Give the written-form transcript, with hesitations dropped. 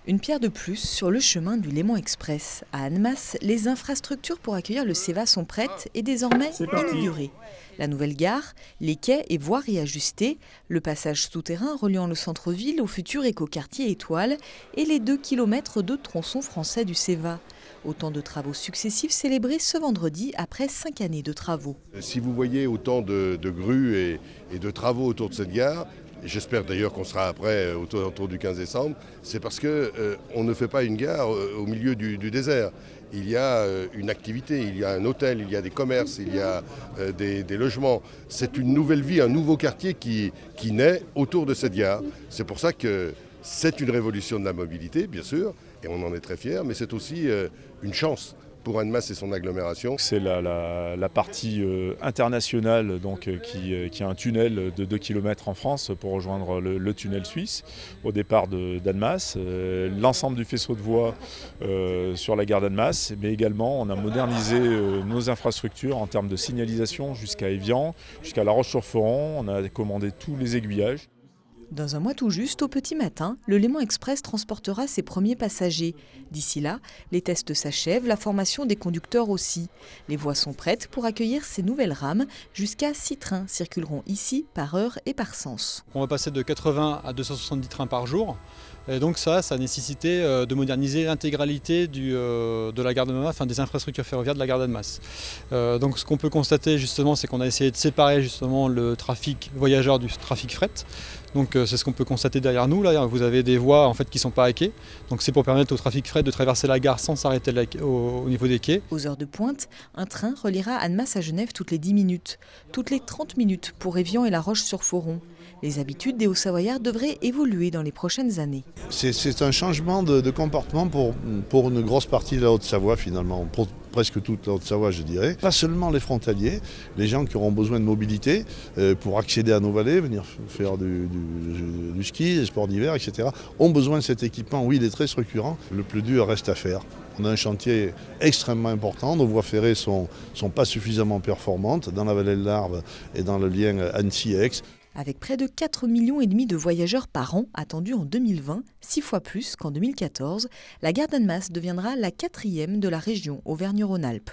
Une pierre de plus sur le chemin du Léman Express. À Annemasse, les infrastructures pour accueillir le CEVA sont prêtes et désormais inaugurées. La nouvelle gare, les quais et voiries ajustés, le passage souterrain reliant le centre-ville au futur écoquartier Étoile et les 2 km de tronçon français du CEVA. Autant de travaux successifs célébrés ce vendredi après 5 années de travaux. Si vous voyez autant de grues et de travaux autour de cette gare, j'espère d'ailleurs qu'on sera après autour du 15 décembre, c'est parce qu'on ne fait pas une gare au milieu du désert. Il y a une activité, il y a un hôtel, il y a des commerces, il y a des logements. C'est une nouvelle vie, un nouveau quartier qui naît autour de cette gare. C'est pour ça que c'est une révolution de la mobilité, bien sûr, et on en est très fiers, mais c'est aussi une chance pour Annemasse et son agglomération. C'est la partie internationale donc, qui a un tunnel de 2 km en France pour rejoindre le tunnel suisse au départ d'Annemasse. L'ensemble du faisceau de voies sur la gare d'Annemasse, mais également on a modernisé nos infrastructures en termes de signalisation jusqu'à Évian, jusqu'à La Roche-sur-Foron. On a commandé tous les aiguillages. Dans un mois tout juste, au petit matin, le Léman Express transportera ses premiers passagers. D'ici là, les tests s'achèvent, la formation des conducteurs aussi. Les voies sont prêtes pour accueillir ces nouvelles rames. Jusqu'à 6 trains circuleront ici par heure et par sens. On va passer de 80 à 270 trains par jour. Et donc ça a nécessité de moderniser l'intégralité de la gare d'Annemasse, enfin des infrastructures ferroviaires de la gare d'Annemasse. Donc ce qu'on peut constater justement, c'est qu'on a essayé de séparer justement le trafic voyageur du trafic fret. Donc c'est ce qu'on peut constater derrière nous. Là, vous avez des voies en fait qui ne sont pas à quai. Donc c'est pour permettre au trafic fret de traverser la gare sans s'arrêter au niveau des quais. Aux heures de pointe, un train reliera Annemasse à Genève toutes les 10 minutes, toutes les 30 minutes pour Évian et La Roche-sur-Foron. Les habitudes des Hauts-Savoyards devraient évoluer dans les prochaines années. C'est un changement de comportement pour une grosse partie de la Haute-Savoie finalement, pour presque toute la Haute-Savoie je dirais. Pas seulement les frontaliers, les gens qui auront besoin de mobilité pour accéder à nos vallées, venir faire du ski, des sports d'hiver, etc. ont besoin de cet équipement. Oui, il est très structurant, le plus dur reste à faire. On a un chantier extrêmement important, nos voies ferrées sont pas suffisamment performantes dans la vallée de l'Arve et dans le lien Annecy-Aix. Avec près de 4,5 millions de voyageurs par an attendus en 2020, 6 fois plus qu'en 2014, la gare d'Annemasse deviendra la 4e de la région Auvergne-Rhône-Alpes.